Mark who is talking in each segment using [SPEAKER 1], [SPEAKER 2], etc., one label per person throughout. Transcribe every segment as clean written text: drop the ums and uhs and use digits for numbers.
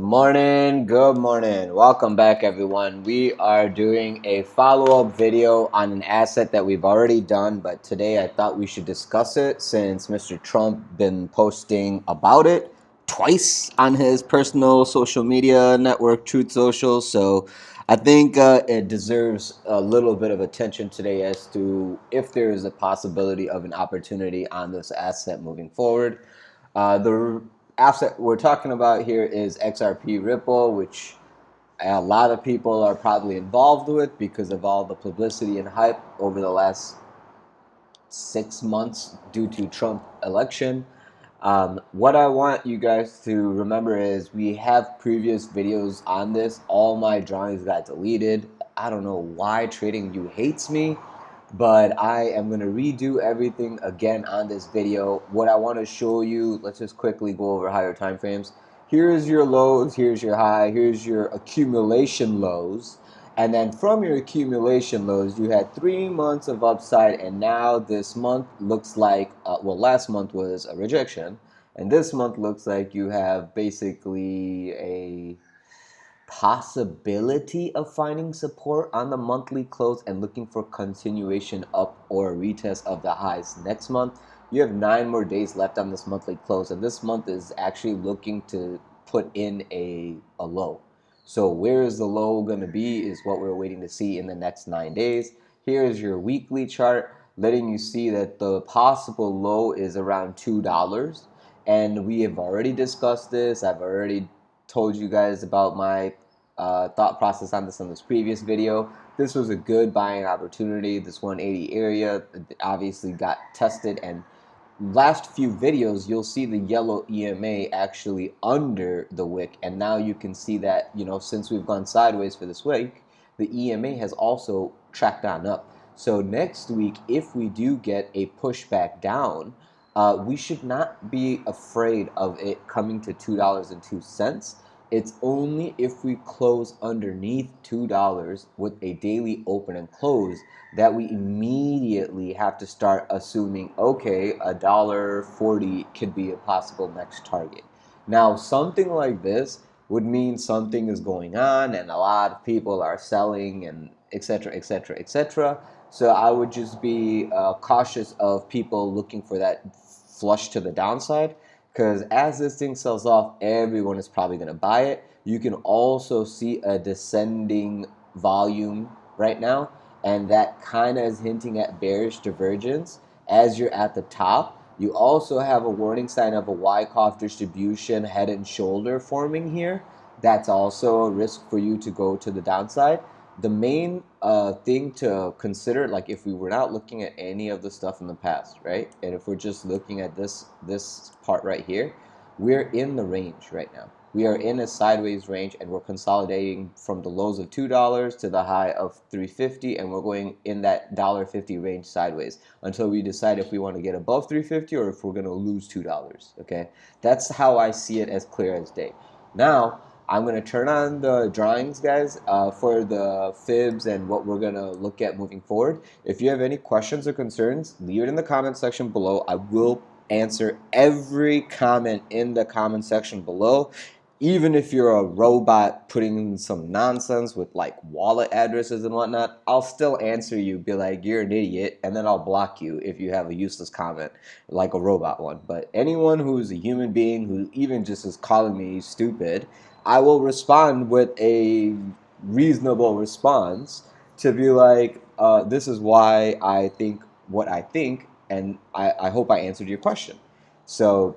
[SPEAKER 1] Good morning. Welcome back, everyone. We are doing a follow-up video on an asset that we've already done, but today I thought we should discuss it since Mr. Trump been posting about it twice on his personal social media network, Truth Social. So I think it deserves a little bit of attention today as to if there is a possibility of an opportunity on this asset moving forward. The asset we're talking about here is XRP Ripple, which a lot of people are probably involved with because of all the publicity and hype over the last 6 months due to Trump election. What I want you guys to remember is we have previous videos on this. All my drawings got deleted. I don't know why TradingView hates me, but I am going to redo everything again on this video. What I want to show you, let's just quickly go over higher time frames. Here's your lows, here's your high, here's your accumulation lows. And then from your accumulation lows, you had 3 months of upside, and now this month looks like, well, last month was a rejection, and this month looks like you have basically a possibility of finding support on the monthly close and looking for continuation up or a retest of the highs next month. You have 9 more days left on this monthly close, and this month is actually looking to put in a low. So where is the low going to be is what we're waiting to see in the next 9 days. Here is your weekly chart letting you see that the possible low is around $2. And we have already discussed this. I've already told you guys about my thought process on this previous video. This was a good buying opportunity. This 180 area obviously got tested, and last few videos you'll see the yellow EMA actually under the wick, and now you can see that, you know, since we've gone sideways for this week, the EMA has also tracked on up. So next week, if we do get a pushback down, we should not be afraid of it coming to $2.02. It's only if we close underneath $2 with a daily open and close that we immediately have to start assuming, okay, $1.40 could be a possible next target. Now, something like this would mean something is going on and a lot of people are selling and etc., etc., etc. So I would just be cautious of people looking for that flush to the downside, because as this thing sells off, everyone is probably going to buy it. You can also see a descending volume right now, and that kind of is hinting at bearish divergence as you're at the top. You also have a warning sign of a Wyckoff distribution head and shoulder forming here. That's also a risk for you to go to the downside. The main thing to consider, like if we were not looking at any of the stuff in the past, right, and if we're just looking at this part right here, we're in the range right now. We are in a sideways range, and we're consolidating from the lows of $2 to the high of $3.50, and we're going in that $1.50 range sideways until we decide if we want to get above $3.50 or if we're going to lose $2. Okay, that's how I see it, as clear as day. Now I'm going to turn on the drawings, guys, for the fibs and what we're going to look at moving forward. If you have any questions or concerns, leave it in the comment section below. I will answer every comment in the comment section below. Even if you're a robot putting in some nonsense with like wallet addresses and whatnot, I'll still answer you, be like, you're an idiot, and then I'll block you if you have a useless comment like a robot one. But anyone who's a human being who even just is calling me stupid, I will respond with a reasonable response to be like, this is why I think what I think, and I hope I answered your question. So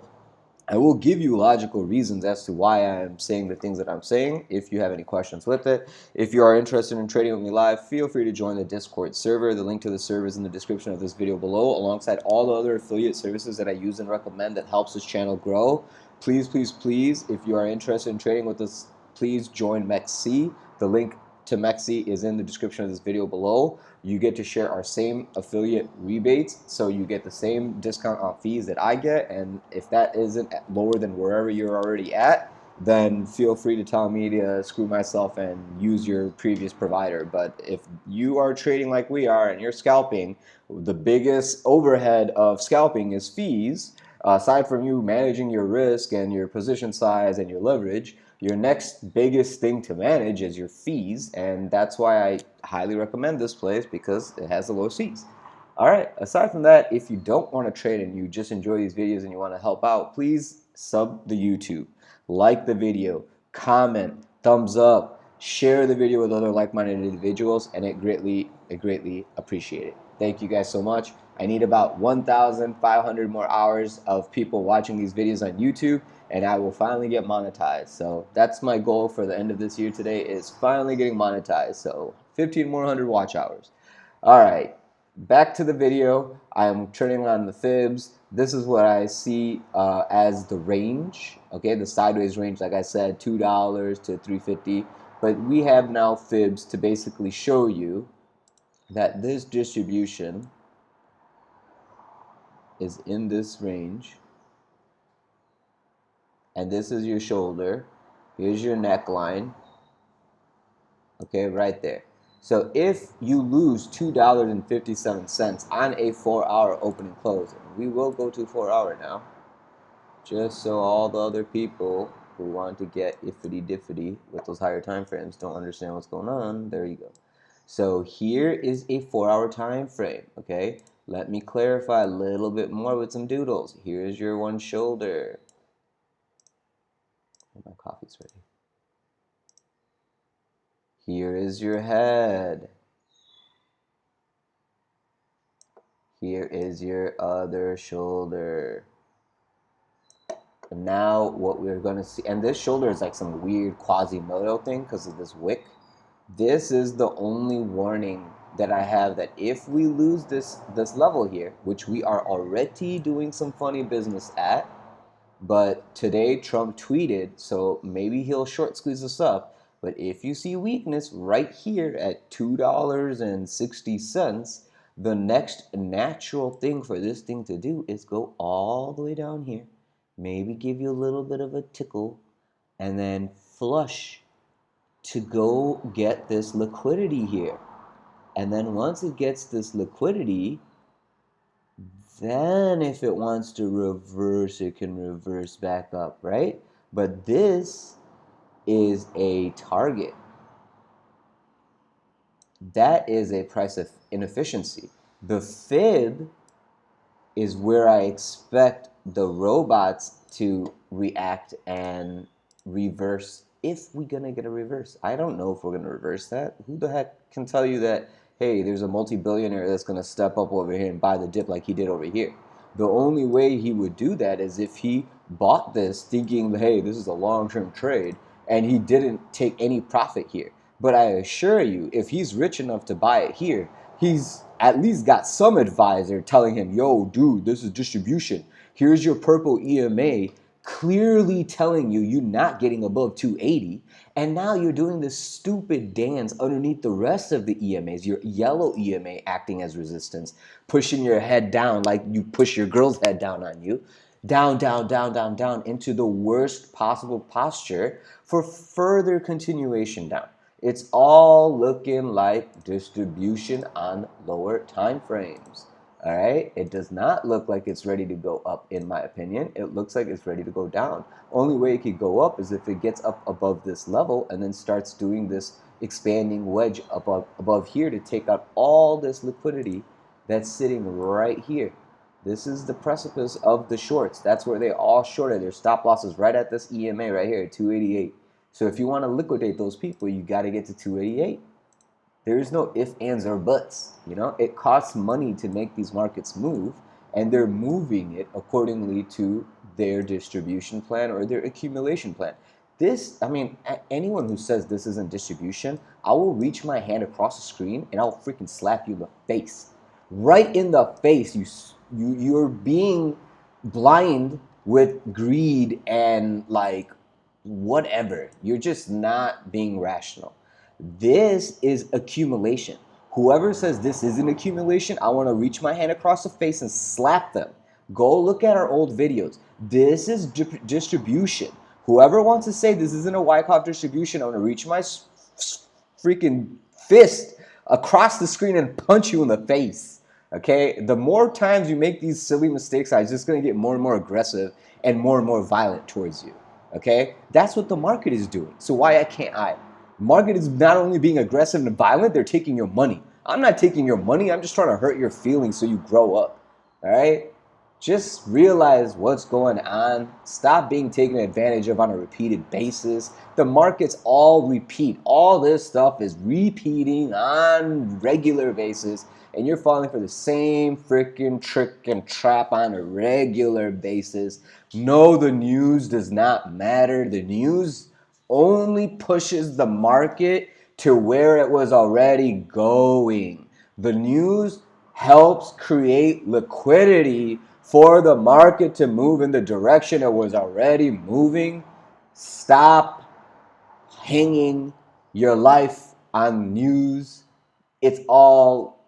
[SPEAKER 1] I will give you logical reasons as to why I'm saying the things that I'm saying if you have any questions with it. If you are interested in trading with me live, feel free to join the Discord server. The link to the server is in the description of this video below, alongside all the other affiliate services that I use and recommend that helps this channel grow. Please, please, please, if you are interested in trading with us, please join MEXC. The link to MEXC is in the description of this video below. You get to share our same affiliate rebates, so you get the same discount on fees that I get, and if that isn't lower than wherever you're already at, then feel free to tell me to screw myself and use your previous provider. But if you are trading like we are and you're scalping, the biggest overhead of scalping is fees. Aside from you managing your risk and your position size and your leverage, Your next biggest thing to manage is your fees, and that's why I highly recommend this place because it has the lowest fees. All right, aside from that, if you don't want to trade and you just enjoy these videos and you want to help out, please sub the YouTube, like the video, comment, thumbs up, share the video with other like-minded individuals, and it greatly appreciate it. Thank you guys so much. I need about 1,500 more hours of people watching these videos on YouTube, and I will finally get monetized. So that's my goal for the end of this year today, is finally getting monetized. So 15 more hundred watch hours. All right, back to the video. I'm turning on the fibs. This is what I see as the range, okay, the sideways range, like I said, $2 to $3.50. But we have now fibs to basically show you that this distribution is in this range, and this is your shoulder. Here's your neckline, okay, right there. So if you lose $2.57 on a 4-hour opening close, and we will go to 4-hour now, just so all the other people who want to get iffity diffity with those higher time frames don't understand what's going on, there you go. So here is a 4-hour time frame, okay? Let me clarify a little bit more with some doodles. Here's your one shoulder. My coffee's ready. Here is your head. Here is your other shoulder. And now what we're going to see, and this shoulder is like some weird Quasimodo thing because of this wick. This is the only warning that I have, that if we lose this level here, which we are already doing some funny business at, but today Trump tweeted, so maybe he'll short squeeze us up. But if you see weakness right here at $2.60, the next natural thing for this thing to do is go all the way down here, maybe give you a little bit of a tickle, and then flush to go get this liquidity here. And then once it gets this liquidity, then if it wants to reverse, it can reverse back up, right? But this is a target. That is a price of inefficiency. The fib is where I expect the robots to react and reverse, if we're gonna get a reverse. I don't know if we're gonna reverse that. Who the heck can tell you that, hey, there's a multi-billionaire that's gonna step up over here and buy the dip like he did over here? The only way he would do that is if he bought this thinking, hey, this is a long-term trade, and he didn't take any profit here. But I assure you, if he's rich enough to buy it here, he's at least got some advisor telling him, yo, dude, this is distribution. Here's your purple EMA, clearly telling you you're not getting above 280. And now you're doing this stupid dance underneath the rest of the EMAs, your yellow EMA acting as resistance, pushing your head down like you push your girl's head down on you. Down, down, down, down, down into the worst possible posture for further continuation down. It's all looking like distribution on lower time frames. All right, it does not look like it's ready to go up, in my opinion. It looks like it's ready to go down. Only way it could go up is if it gets up above this level and then starts doing this expanding wedge above here to take out all this liquidity that's sitting right here. This is the precipice of the shorts. That's where they all shorted. Their stop losses right at this EMA right here, 288. So if you want to liquidate those people, you got to get to 288. There is no ifs, ands, or buts. You know, it costs money to make these markets move, and they're moving it accordingly to their distribution plan or their accumulation plan. This, I mean, anyone who says this isn't distribution, I will reach my hand across the screen and I'll freaking slap you in the face. Right in the face. You're being blind with greed and like whatever. You're just not being rational. This is accumulation. Whoever says this isn't accumulation, I want to reach my hand across the face and slap them. Go look at our old videos. This is distribution. Whoever wants to say this isn't a Wyckoff distribution, I want to reach my freaking fist across the screen and punch you in the face. Okay? The more times you make these silly mistakes, I'm just going to get more and more aggressive and more violent towards you. Okay, that's what the market is doing. So why can't I? Market is not only being aggressive and violent, they're taking your money. I'm not taking your money. I'm just trying to hurt your feelings so you grow up. All right? Just realize what's going on. Stop being taken advantage of on a repeated basis. The markets all repeat. All this stuff is repeating on regular basis, and you're falling for the same freaking trick and trap on a regular basis. No, the news does not matter. The news only pushes the market to where it was already going. The news helps create liquidity for the market to move in the direction it was already moving. Stop hanging your life on news. It's all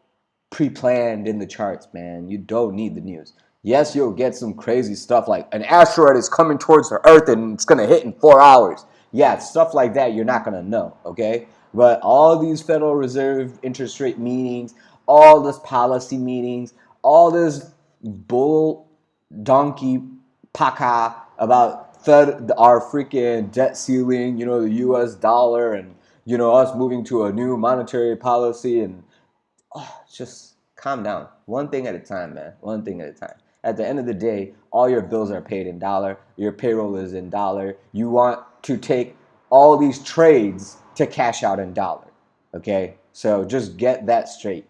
[SPEAKER 1] pre-planned in the charts, man. You don't need the news. Yes, you'll get some crazy stuff like an asteroid is coming towards the Earth and it's going to hit in 4 hours. Yeah, stuff like that you're not going to know, okay? But all these Federal Reserve interest rate meetings, all this policy meetings, all this bull donkey paca about our freaking debt ceiling, the US dollar, and us moving to a new monetary policy, and just calm down. One thing at a time, man. One thing at a time. At the end of the day, all your bills are paid in dollar. Your payroll is in dollar. You want to take all these trades to cash out in dollar. Okay? So just get that straight.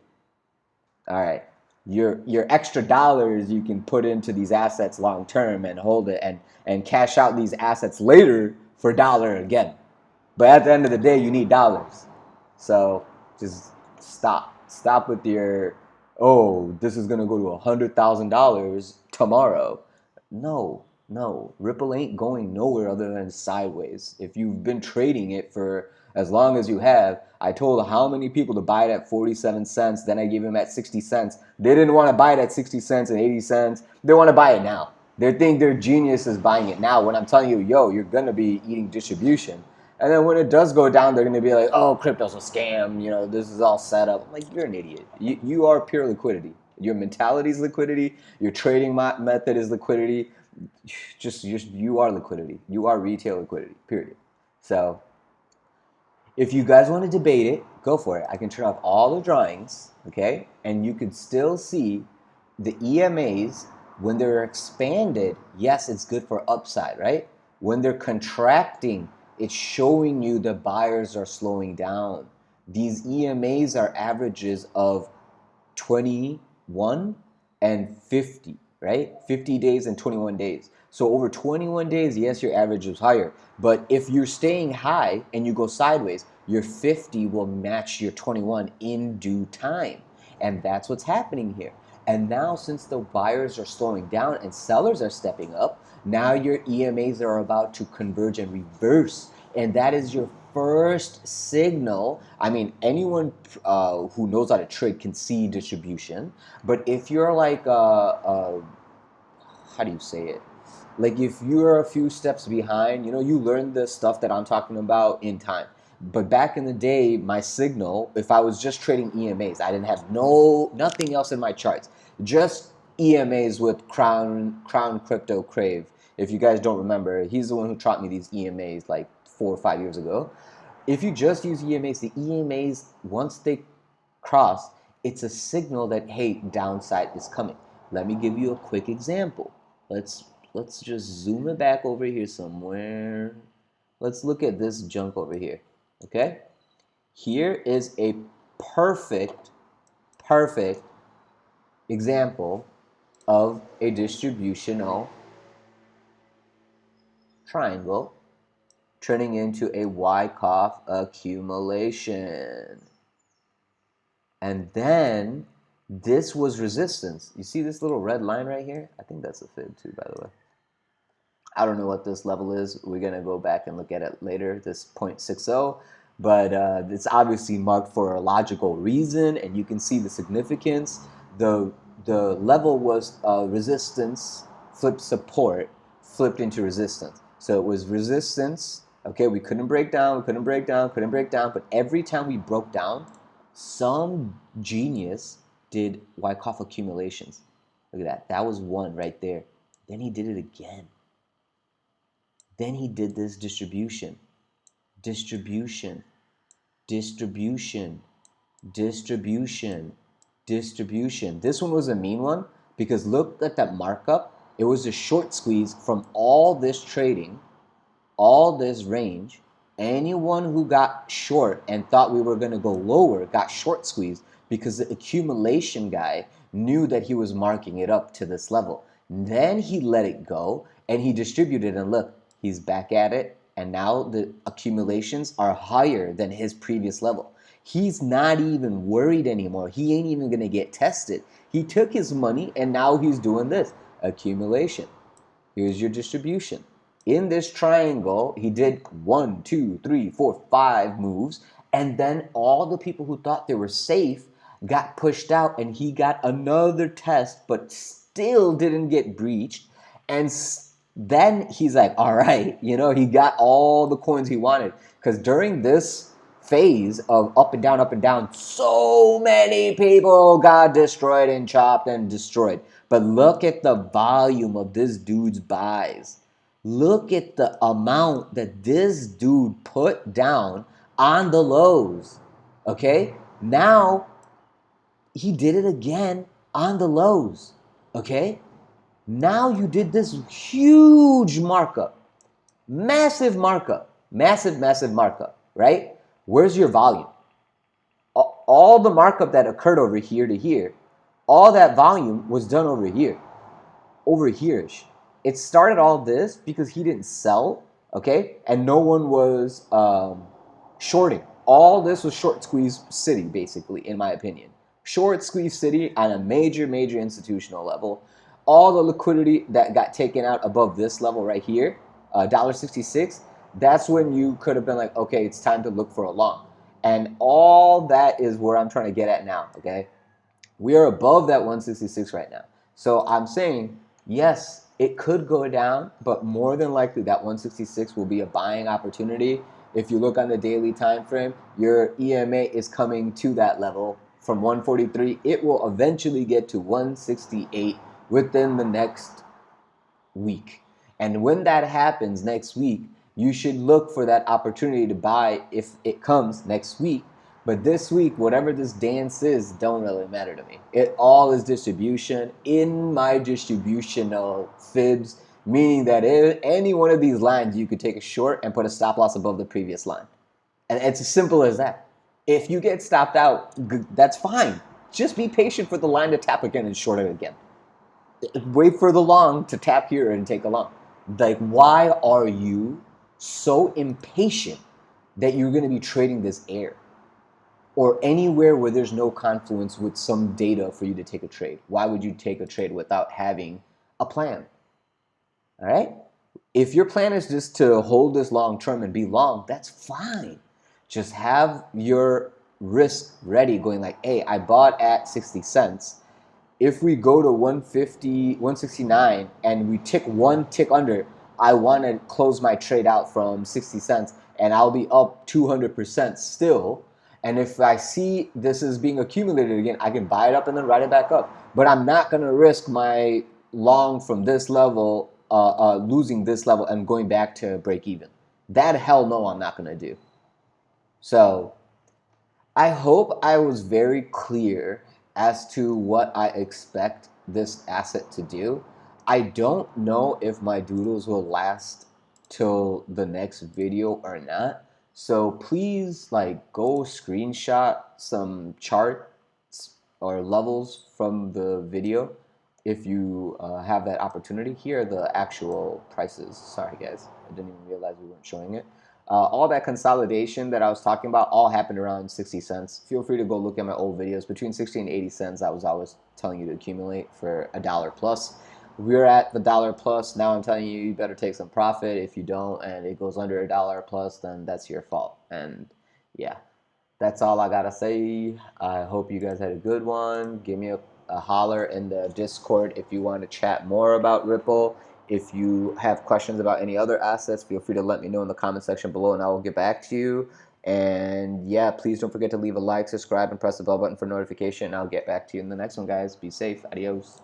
[SPEAKER 1] All right. Your extra dollars you can put into these assets long term and hold it and cash out these assets later for dollar again. But at the end of the day, you need dollars. So just stop with your, oh, this is gonna go to $100,000 tomorrow. No, Ripple ain't going nowhere other than sideways. If you've been trading it for as long as you have, I told how many people to buy it at 47 cents, then I gave them at 60 cents. They didn't want to buy it at 60 cents and 80 cents. They want to buy it now. They think they're geniuses buying it now when I'm telling you, yo, you're gonna be eating distribution. And then when it does go down, they're going to be like, oh, crypto's a scam. This is all set up. I'm like, you're an idiot. You are pure liquidity. Your mentality is liquidity. Your trading method is liquidity. You are liquidity. You are retail liquidity, period. So if you guys want to debate it, go for it. I can turn off all the drawings, okay? And you can still see the EMAs when they're expanded. Yes, it's good for upside, right? When they're contracting, it's showing you the buyers are slowing down. These EMAs are averages of 21 and 50, right? 50 days and 21 days. So over 21 days, yes, your average is higher. But if you're staying high and you go sideways, your 50 will match your 21 in due time. And that's what's happening here. And now since the buyers are slowing down and sellers are stepping up, now your EMAs are about to converge and reverse. And that is your first signal. I mean, anyone who knows how to trade can see distribution. But if you're like, how do you say it? Like if you're a few steps behind, you learn the stuff that I'm talking about in time. But back in the day, my signal, if I was just trading EMAs, I didn't have nothing else in my charts, just EMAs with Crown Crypto Crave. If you guys don't remember, he's the one who taught me these EMAs like 4 or 5 years ago. If you just use EMAs, the EMAs, once they cross, it's a signal that, hey, downside is coming. Let me give you a quick example. Let's just zoom it back over here somewhere. Let's look at this junk over here, okay? Here is a perfect example of a distributional triangle turning into a Wyckoff accumulation. And then this was resistance. You see this little red line right here? I think that's a fib too, by the way. I don't know what this level is. We're going to go back and look at it later, this 0.60. But it's obviously marked for a logical reason, and you can see the significance. The level was resistance, flipped support, flipped into resistance. So it was resistance. Okay, we couldn't break down, but every time we broke down, some genius did Wyckoff accumulations. Look at that. That was one right there. Then he did it again. Then he did this distribution, distribution, distribution, distribution, distribution. This one was a mean one because look at that markup. It was a short squeeze from all this trading, all this range. Anyone who got short and thought we were going to go lower got short squeezed because the accumulation guy knew that he was marking it up to this level. Then he let it go and he distributed, and look, he's back at it, and now the accumulations are higher than his previous level. He's not even worried anymore. He ain't even going to get tested. He took his money and now he's doing this accumulation. Here's your distribution. In this triangle, he did 1, 2, 3, 4, 5 moves, and then all the people who thought they were safe got pushed out, and he got another test, but still didn't get breached. And then he's like, all right, he got all the coins he wanted. Because during this phase of up and down, so many people got destroyed and chopped and destroyed. But look at the volume of this dude's buys. Look at the amount that this dude put down on the lows. Okay? Now, he did it again on the lows. Okay? Now you did this huge markup. Massive markup. Massive, massive markup. Right? Where's your volume? All the markup that occurred over here to here, all that volume was done over here. Over here-ish. It started all this because he didn't sell, okay? And no one was shorting. All this was short squeeze city, basically, in my opinion. Short squeeze city on a major, major institutional level. All the liquidity that got taken out above this level right here, $1.66, that's when you could have been like, okay, it's time to look for a long. And all that is where I'm trying to get at now, okay? We are above that 166 right now. So I'm saying, yes, it could go down, but more than likely that 166 will be a buying opportunity. If you look on the daily time frame, your EMA is coming to that level from 143. It will eventually get to 168 within the next week. And when that happens next week, you should look for that opportunity to buy if it comes next week. But this week, whatever this dance is, don't really matter to me. It all is distribution in my distributional fibs, meaning that any one of these lines, you could take a short and put a stop loss above the previous line. And it's as simple as that. If you get stopped out, that's fine. Just be patient for the line to tap again and short it again. Wait for the long to tap here and take a long. Like, why are you so impatient that you're going to be trading this air? Or anywhere where there's no confluence with some data for you to take a trade. Why would you take a trade without having a plan? All right? If your plan is just to hold this long term and be long, that's fine. Just have your risk ready, going like, hey, I bought at 60 cents. If we go to 150, 169, and we tick one tick under, I want to close my trade out from 60 cents, and I'll be up 200% still. And if I see this is being accumulated again, I can buy it up and then write it back up. But I'm not going to risk my long from this level, losing this level and going back to break even. That hell no, I'm not going to do. So I hope I was very clear as to what I expect this asset to do. I don't know if my doodles will last till the next video or not. So please go screenshot some charts or levels from the video if you have that opportunity. Here are the actual prices. Sorry guys, I didn't even realize we weren't showing it. All that consolidation that I was talking about all happened around 60 cents. Feel free to go look at my old videos. Between 60 and 80 cents, I was always telling you to accumulate for $1 plus. We're at the $1 plus. Now I'm telling you, you better take some profit. If you don't and it goes under $1 plus, then that's your fault. And yeah, that's all I gotta say. I hope you guys had a good one. Give me a holler in the Discord if you want to chat more about Ripple. If you have questions about any other assets, feel free to let me know in the comment section below and I will get back to you. And yeah, please don't forget to leave a like, subscribe, and press the bell button for notification. I'll get back to you in the next one, guys. Be safe. Adios.